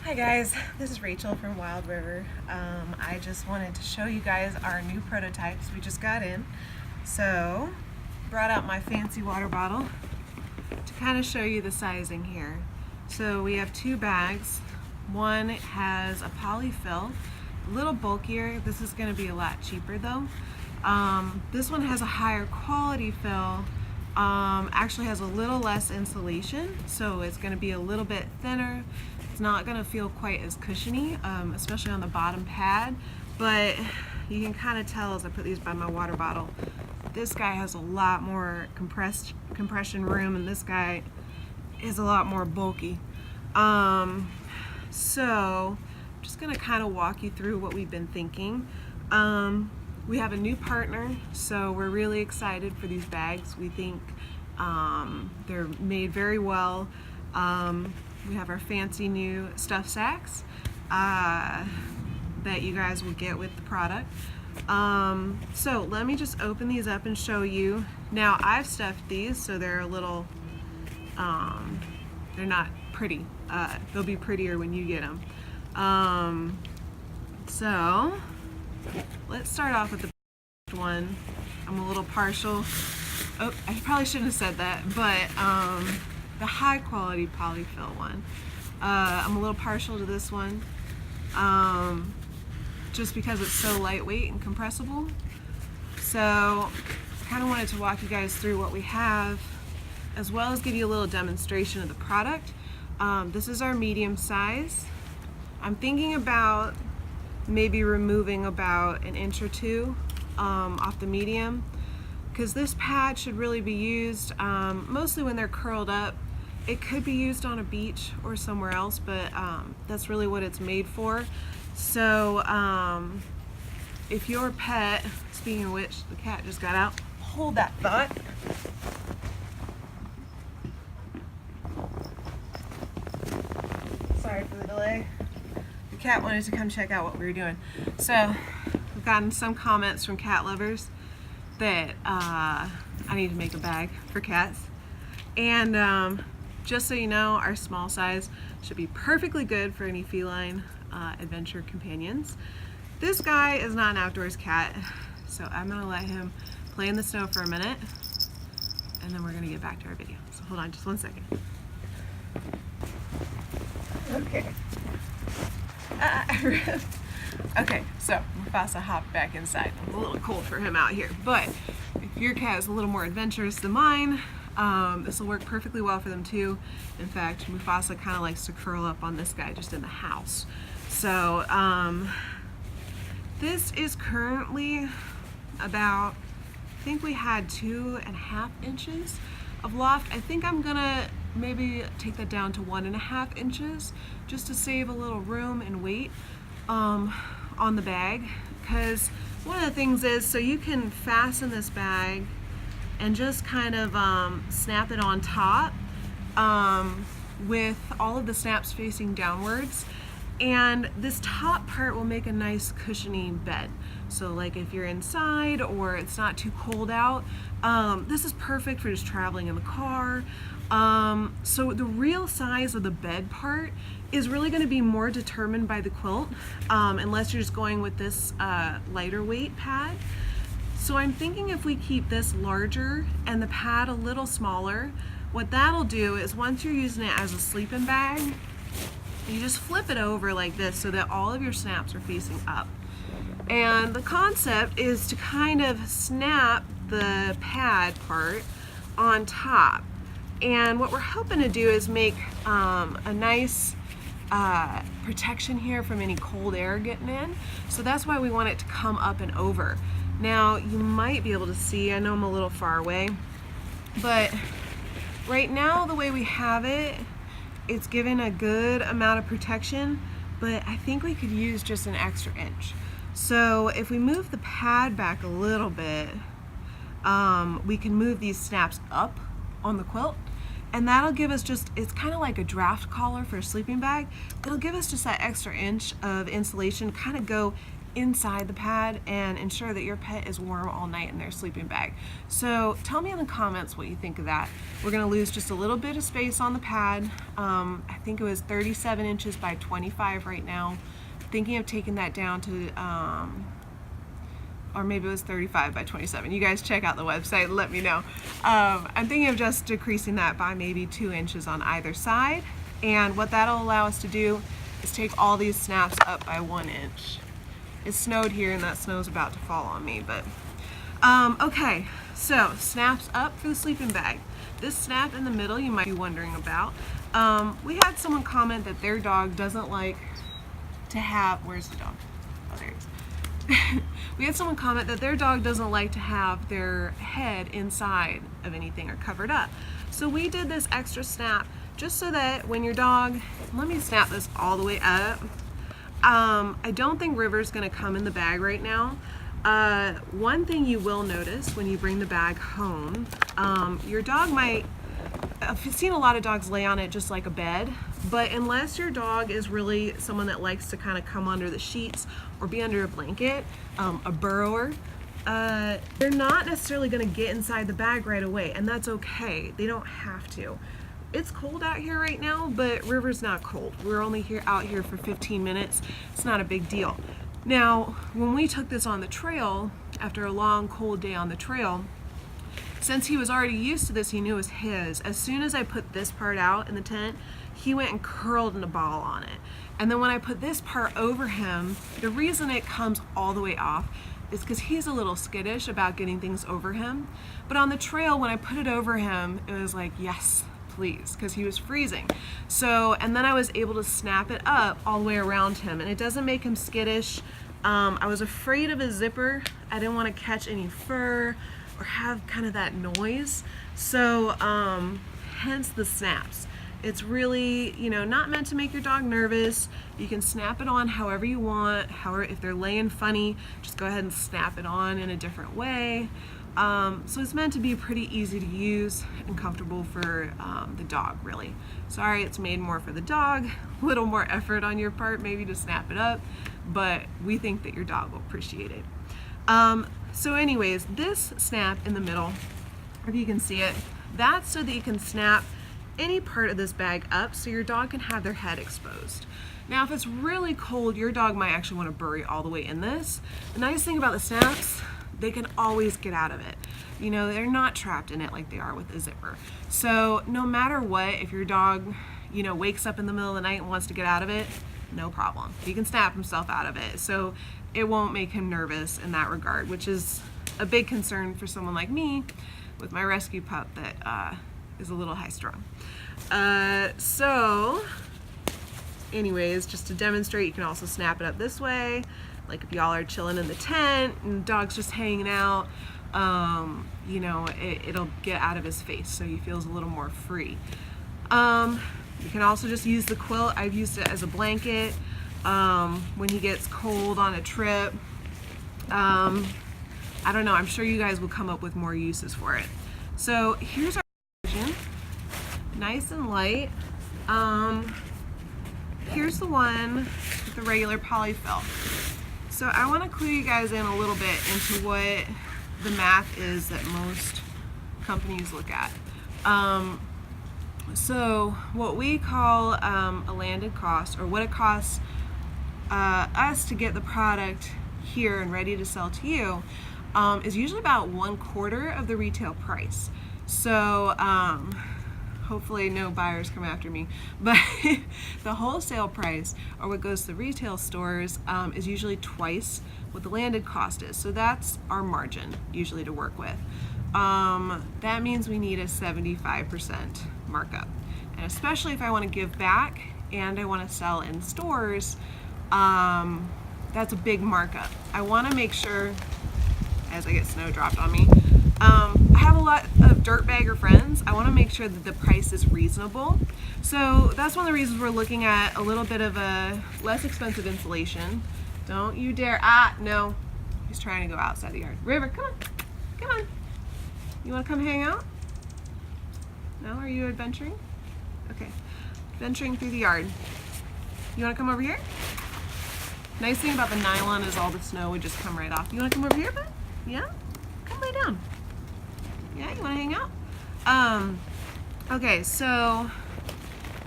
Hi guys, this is Rachel from Whyld River. I just wanted to show you guys our new prototypes we just got in. So, brought out my fancy water bottle to kind of show you the sizing here. So we have two bags. One has a polyfill, a little bulkier. This is going to be a lot cheaper though. This one has a higher quality fill. Actually has a little less insulation, so it's going to be a little bit thinner. It's not going to feel quite as cushiony, especially on the bottom pad, but you can kind of tell as I put these by my water bottle, this guy has a lot more compression room, and this guy is a lot more bulky. So I'm just going to kind of walk you through what we've been thinking. We have a new partner, so we're really excited for these bags. We think they're made very well. We have our fancy new stuff sacks that you guys will get with the product. So let me just open these up and show you. Now I've stuffed these so they're a little, they're not pretty. They'll be prettier when you get them. So let's start off with the one. I'm a little partial. Oh, I probably shouldn't have said that, but the high quality polyfill one. I'm a little partial to this one, just because it's so lightweight and compressible. So I kind of wanted to walk you guys through what we have, as well as give you a little demonstration of the product. This is our medium size. I'm thinking about maybe removing about an inch or two off the medium, because this pad should really be used mostly when they're curled up. It could be used on a beach or somewhere else, but that's really what it's made for. So if your pet, speaking of which, the cat just got out, hold that thought. Sorry for the delay. The cat wanted to come check out what we were doing. So we've gotten some comments from cat lovers that I need to make a bag for cats. And just so you know, our small size should be perfectly good for any feline adventure companions. This guy is not an outdoors cat, so I'm gonna let him play in the snow for a minute, and then we're gonna get back to our video. So hold on just one second. Okay. Okay, so Mufasa hopped back inside. It's a little cold for him out here, but if your cat is a little more adventurous than mine, this will work perfectly well for them too. In fact, Mufasa kind of likes to curl up on this guy just in the house. So this is currently about, I think we had 2.5 inches of loft. I think I'm gonna maybe take that down to 1.5 inches just to save a little room and weight on the bag, because one of the things is, so you can fasten this bag and just kind of snap it on top with all of the snaps facing downwards, and this top part will make a nice cushiony bed. So like if you're inside or it's not too cold out, this is perfect for just traveling in the car. So the real size of the bed part is really going to be more determined by the quilt, unless you're just going with this lighter weight pad. So I'm thinking if we keep this larger and the pad a little smaller, what that'll do is once you're using it as a sleeping bag, you just flip it over like this so that all of your snaps are facing up. And the concept is to kind of snap the pad part on top. And what we're hoping to do is make a nice protection here from any cold air getting in. So that's why we want it to come up and over. Now you might be able to see, I know I'm a little far away, but right now the way we have it, it's given a good amount of protection, but I think we could use just an extra inch. So if we move the pad back a little bit, we can move these snaps up on the quilt, and that'll give us just, it's kind of like a draft collar for a sleeping bag. It'll give us just that extra inch of insulation, kind of go inside the pad and ensure that your pet is warm all night in their sleeping bag. So tell me in the comments what you think of that. We're going to lose just a little bit of space on the pad. I think it was 37 inches by 25 right now. Thinking of taking that down to or maybe it was 35 by 27. You guys check out the website and let me know. I'm thinking of just decreasing that by maybe 2 inches on either side. And what that'll allow us to do is take all these snaps up by 1 inch. It snowed here and that snow's about to fall on me, but okay, so snaps up for the sleeping bag. This snap in the middle you might be wondering about. We had someone comment that their dog doesn't like to have, where's the dog? Oh, there he is. We had someone comment that their dog doesn't like to have their head inside of anything or covered up. So we did this extra snap just so that when your dog, let me snap this all the way up. I don't think River's gonna come in the bag right now. One thing you will notice when you bring the bag home, your dog might, I've seen a lot of dogs lay on it just like a bed, but unless your dog is really someone that likes to kind of come under the sheets or be under a blanket, a burrower, they're not necessarily going to get inside the bag right away, and that's okay. They don't have to. It's cold out here right now, but River's not cold. We're only out here for 15 minutes. It's not a big deal. Now, when we took this on the trail, after a long cold day on the trail, since he was already used to this, he knew it was his. As soon as I put this part out in the tent, he went and curled in a ball on it. And then when I put this part over him, the reason it comes all the way off is because he's a little skittish about getting things over him. But on the trail, when I put it over him, it was like, yes, please, because he was freezing. So, and then I was able to snap it up all the way around him, and it doesn't make him skittish. I was afraid of a zipper. I didn't want to catch any fur or have kind of that noise. So hence the snaps. It's really, you know, not meant to make your dog nervous. You can snap it on however you want. However, if they're laying funny, just go ahead and snap it on in a different way. So it's meant to be pretty easy to use and comfortable for the dog, really. Sorry, it's made more for the dog, a little more effort on your part maybe to snap it up, but we think that your dog will appreciate it. So anyways, this snap in the middle, if you can see it, that's so that you can snap any part of this bag up so your dog can have their head exposed. Now, if it's really cold, your dog might actually want to bury all the way in this. The nice thing about the snaps, they can always get out of it. You know, they're not trapped in it like they are with a zipper. So no matter what, if your dog, you know, wakes up in the middle of the night and wants to get out of it, no problem. He can snap himself out of it. So it won't make him nervous in that regard, which is a big concern for someone like me with my rescue pup that is a little high strung. So anyways, just to demonstrate, you can also snap it up this way. Like if y'all are chilling in the tent and the dog's just hanging out, you know, it'll get out of his face so he feels a little more free. You can also just use the quilt. I've used it as a blanket when he gets cold on a trip. I don't know, I'm sure you guys will come up with more uses for it. So here's our version, nice and light. Here's the one with the regular polyfill. So I want to clue you guys in a little bit into what the math is that most companies look at. So what we call a landed cost, or what it costs us to get the product here and ready to sell to you, is usually about 1/4 of the retail price. So hopefully no buyers come after me, but the wholesale price, or what goes to the retail stores, is usually twice what the landed cost is. So that's our margin usually to work with. That means we need a 75% markup. And especially if I want to give back and I want to sell in stores, that's a big markup. I want to make sure, as I get snow dropped on me, I have a lot of dirt bagger friends. I want to make sure that the price is reasonable. So that's one of the reasons we're looking at a little bit of a less expensive insulation. Don't you dare, no. He's trying to go outside the yard. River, come on, come on. You want to come hang out? No, are you adventuring? Okay, venturing through the yard. You want to come over here? Nice thing about the nylon is all the snow would just come right off. You want to come over here, bud? Yeah? Come lay down. Yeah, you want to hang out? Okay, so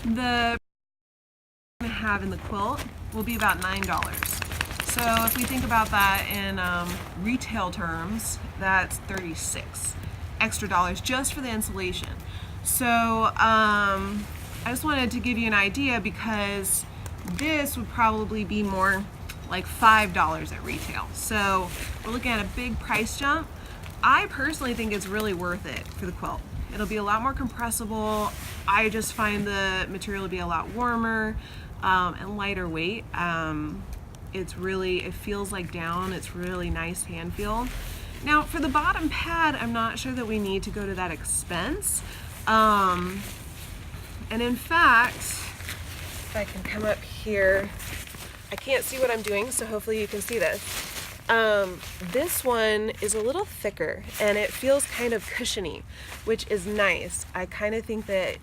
the have in the quilt will be about $9. So if we think about that in retail terms, that's $36 extra just for the insulation. So I just wanted to give you an idea because this would probably be more like $5 at retail. So we're looking at a big price jump. I personally think it's really worth it for the quilt. It'll be a lot more compressible. I just find the material to be a lot warmer and lighter weight. It feels like down. It's really nice hand feel. Now for the bottom pad, I'm not sure that we need to go to that expense. And in fact, if I can come up here, I can't see what I'm doing, so hopefully you can see this. This one is a little thicker and it feels kind of cushiony, which is nice. I kind of think that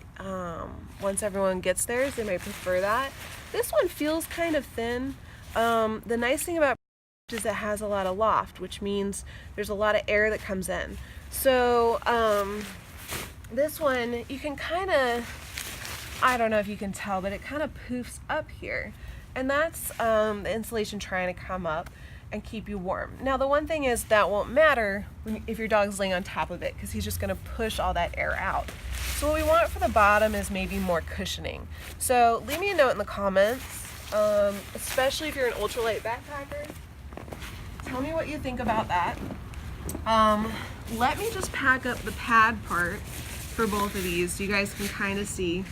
once everyone gets theirs, they might prefer that. This one feels kind of thin. The nice thing about is it has a lot of loft, which means there's a lot of air that comes in. So this one, you can kind of, I don't know if you can tell, but it kind of poofs up here. And that's the insulation trying to come up and keep you warm. Now the one thing is that won't matter if your dog's laying on top of it because he's just going to push all that air out. So what we want for the bottom is maybe more cushioning. So leave me a note in the comments, especially if you're an ultralight backpacker. Tell me what you think about that. Let me just pack up the pad part for both of these so you guys can kind of see.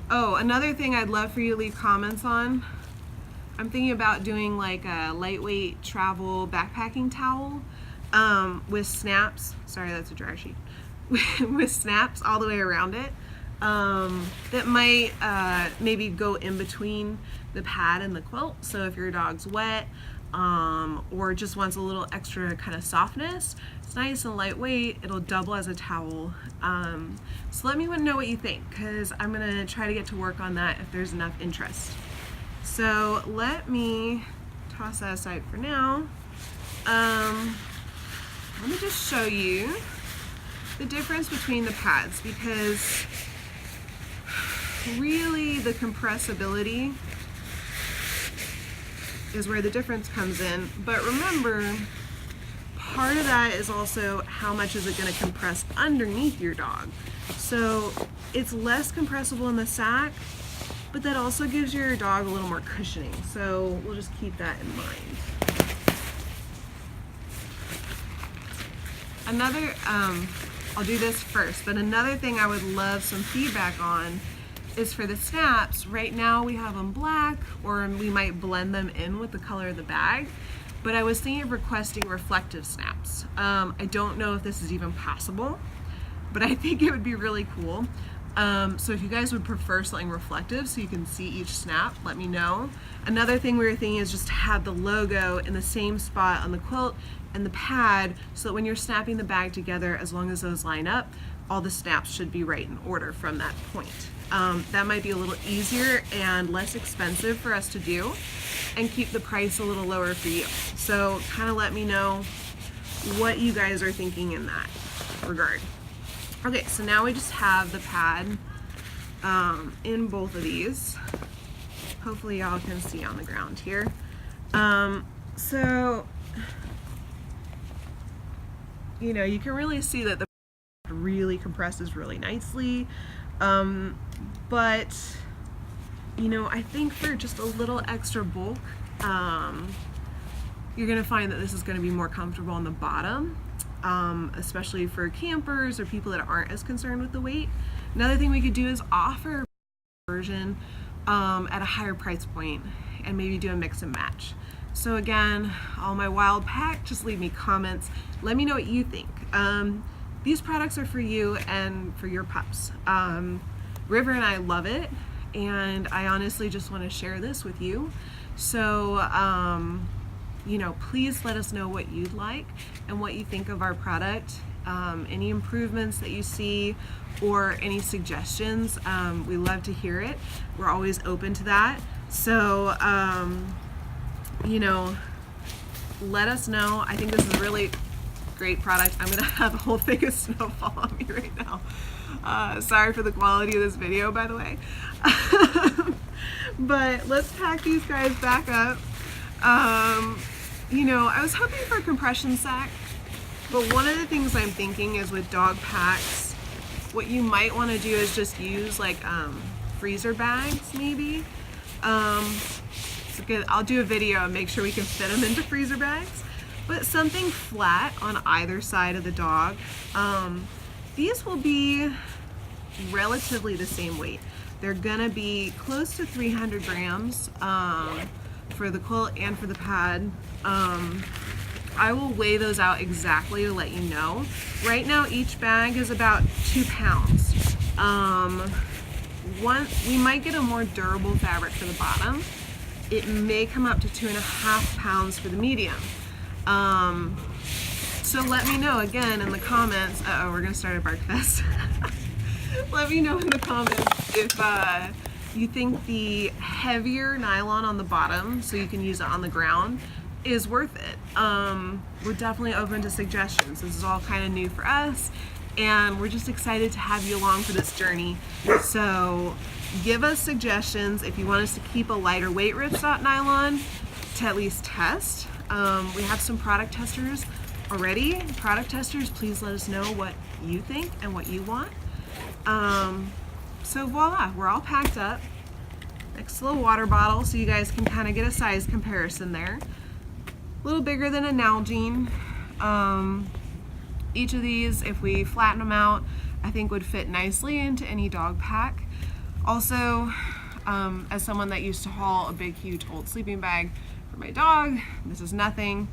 Oh, another thing I'd love for you to leave comments on. I'm thinking about doing like a lightweight travel backpacking towel with snaps. Sorry, that's a dry sheet. With snaps all the way around it. That might maybe go in between the pad and the quilt. So if your dog's wet or just wants a little extra kind of softness, it's nice and lightweight. It'll double as a towel. So let me know what you think because I'm gonna try to get to work on that if there's enough interest. So let me toss that aside for now. Let me just show you the difference between the pads because really the compressibility is where the difference comes in. But remember, part of that is also how much is it going to compress underneath your dog. So it's less compressible in the sack, but that also gives your dog a little more cushioning. So we'll just keep that in mind. Another, I'll do this first, but another thing I would love some feedback on is for the snaps. Right now we have them black, or we might blend them in with the color of the bag, but I was thinking of requesting reflective snaps. I don't know if this is even possible, but I think it would be really cool. So if you guys would prefer something reflective so you can see each snap, let me know. Another thing we were thinking is just to have the logo in the same spot on the quilt and the pad so that when you're snapping the bag together, as long as those line up, all the snaps should be right in order from that point. That might be a little easier and less expensive for us to do and keep the price a little lower for you. So kind of let me know what you guys are thinking in that regard. Okay, so now we just have the pad in both of these. Hopefully y'all can see on the ground here. So, you know, you can really see that the really compresses really nicely. But, you know, I think for just a little extra bulk, you're gonna find that this is gonna be more comfortable on the bottom. Especially for campers or people that aren't as concerned with the weight. Another thing we could do is offer a version at a higher price point and maybe do a mix and match. So again, all my Whyld pack, just leave me comments. Let me know what you think. These products are for you and for your pups. River and I love it, and I honestly just want to share this with you. So you know, please let us know what you'd like and what you think of our product. Any improvements that you see or any suggestions, we love to hear it. We're always open to that. So you know, let us know. I think this is a really great product. I'm gonna have a whole thing of snow fall on me right now. Sorry for the quality of this video, by the way. But let's pack these guys back up. You know, I was hoping for a compression sack, but one of the things I'm thinking is with dog packs, what you might want to do is just use like freezer bags maybe. So good. I'll do a video and make sure we can fit them into freezer bags, but something flat on either side of the dog. These will be relatively the same weight. They're gonna be close to 300 grams for the quilt and for the pad. I will weigh those out exactly to let you know. Right now each bag is about 2 pounds. We might get a more durable fabric for the bottom. It may come up to 2.5 pounds for the medium. So let me know again in the comments. Uh-oh, we're gonna start a bark fest. Let me know in the comments if you think the heavier nylon on the bottom, so you can use it on the ground, is worth it. We're definitely open to suggestions. This is all kind of new for us, and we're just excited to have you along for this journey. So give us suggestions if you want us to keep a lighter weight ripstop nylon to at least test. We have some product testers already. Product testers, please let us know what you think and what you want. So voila, we're all packed up. Next little water bottle so you guys can kind of get a size comparison there. A little bigger than a Nalgene. Each of these, if we flatten them out, I think would fit nicely into any dog pack. Also, as someone that used to haul a big, huge old sleeping bag for my dog, this is nothing.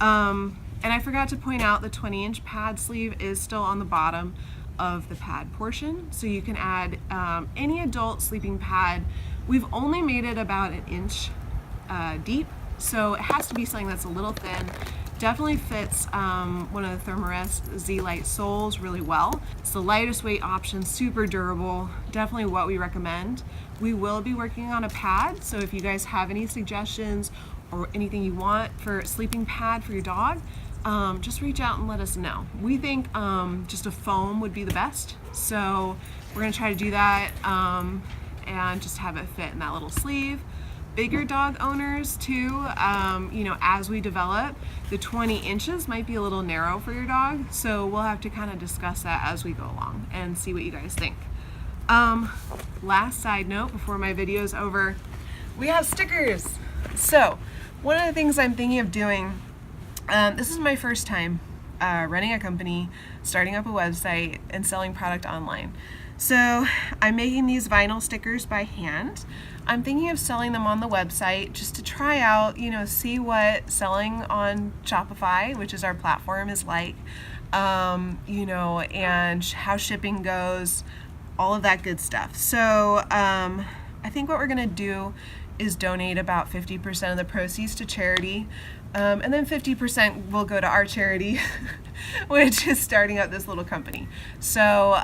And I forgot to point out the 20-inch pad sleeve is still on the bottom of the pad portion, so you can add any adult sleeping pad. We've only made it about 1 inch deep, so it has to be something that's a little thin. Definitely fits one of the Thermarest Z-Lite soles really well. It's the lightest weight option, super durable, definitely what we recommend. We will be working on a pad, so if you guys have any suggestions or anything you want for a sleeping pad for your dog, just reach out and let us know. We think just a foam would be the best, so we're gonna try to do that and just have it fit in that little sleeve. Bigger dog owners too, you know, as we develop, the 20 inches might be a little narrow for your dog, so we'll have to kind of discuss that as we go along and see what you guys think. Last side note before my video is over, we have stickers. So one of the things I'm thinking of doing, this is my first time running a company, starting up a website, and selling product online. So I'm making these vinyl stickers by hand. I'm thinking of selling them on the website just to try out, you know, see what selling on Shopify, which is our platform, is like, you know, and how shipping goes, all of that good stuff. So I think what we're gonna do is donate about 50% of the proceeds to charity, and then 50% will go to our charity, which is starting up this little company. So,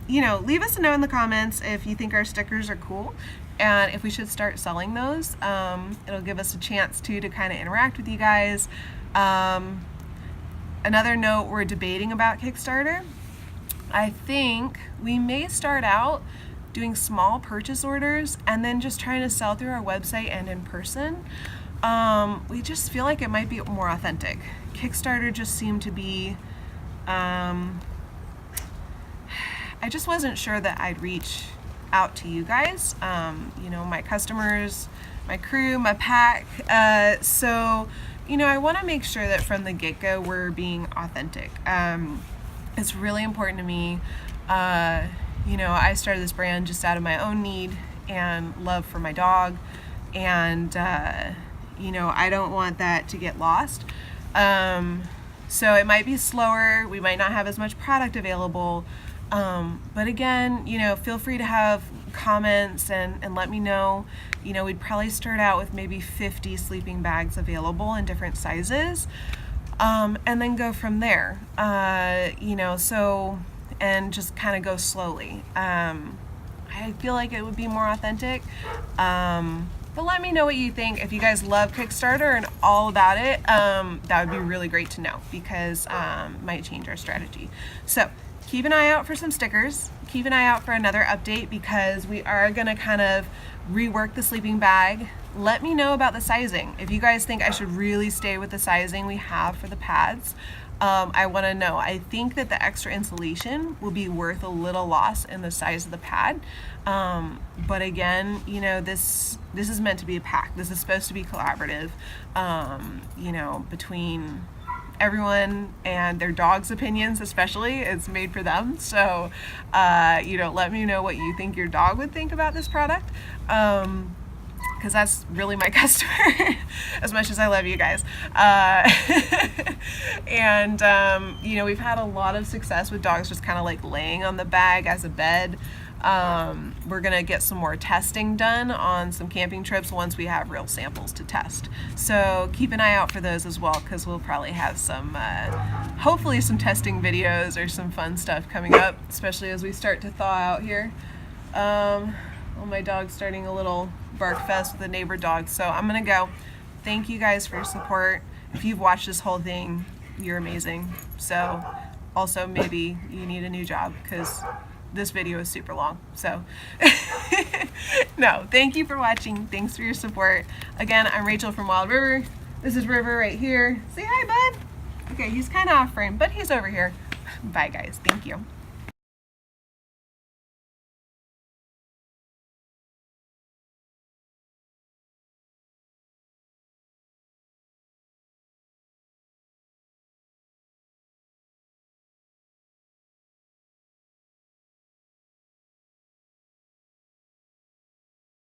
you know, leave us a note in the comments if you think our stickers are cool and if we should start selling those. It'll give us a chance to kind of interact with you guys. Another note, we're debating about Kickstarter. I think we may start out doing small purchase orders and then just trying to sell through our website and in person. We just feel like it might be more authentic. Kickstarter just seemed to be, I just wasn't sure that I'd reach out to you guys, you know, my customers, my crew, my pack. So, you know, I want to make sure that from the get-go we're being authentic. It's really important to me. You know, I started this brand just out of my own need and love for my dog, and you know, I don't want that to get lost. So it might be slower, we might not have as much product available, but again, you know, feel free to have comments and let me know. You know, we'd probably start out with maybe 50 sleeping bags available in different sizes, and then go from there. You know, so, and just kind of go slowly. I feel like it would be more authentic. But let me know what you think. If you guys love Kickstarter and all about it, that would be really great to know, because might change our strategy. So keep an eye out for some stickers. Keep an eye out for another update, because we are gonna kind of rework the sleeping bag. Let me know about the sizing. If you guys think I should really stay with the sizing we have for the pads, I want to know. I think that the extra insulation will be worth a little loss in the size of the pad. But again, you know, this is meant to be a pack. This is supposed to be collaborative, you know, between everyone and their dogs' opinions, especially. It's made for them. So, you know, let me know what you think your dog would think about this product. Because that's really my customer, as much as I love you guys. And, you know, we've had a lot of success with dogs just kind of like laying on the bag as a bed. We're gonna get some more testing done on some camping trips once we have real samples to test. So keep an eye out for those as well, because we'll probably have some, hopefully some testing videos or some fun stuff coming up, especially as we start to thaw out here. Well, my dog's starting a little bark fest with the neighbor dog, so I'm gonna go. Thank you guys for your support. If you've watched this whole thing, you're amazing. So also maybe you need a new job, because this video is super long. So no, thank you for watching. Thanks for your support. Again, I'm Rachel from Whyld River. This is River right here. Say hi, bud. Okay, he's kind of off frame, but he's over here. Bye guys, thank you.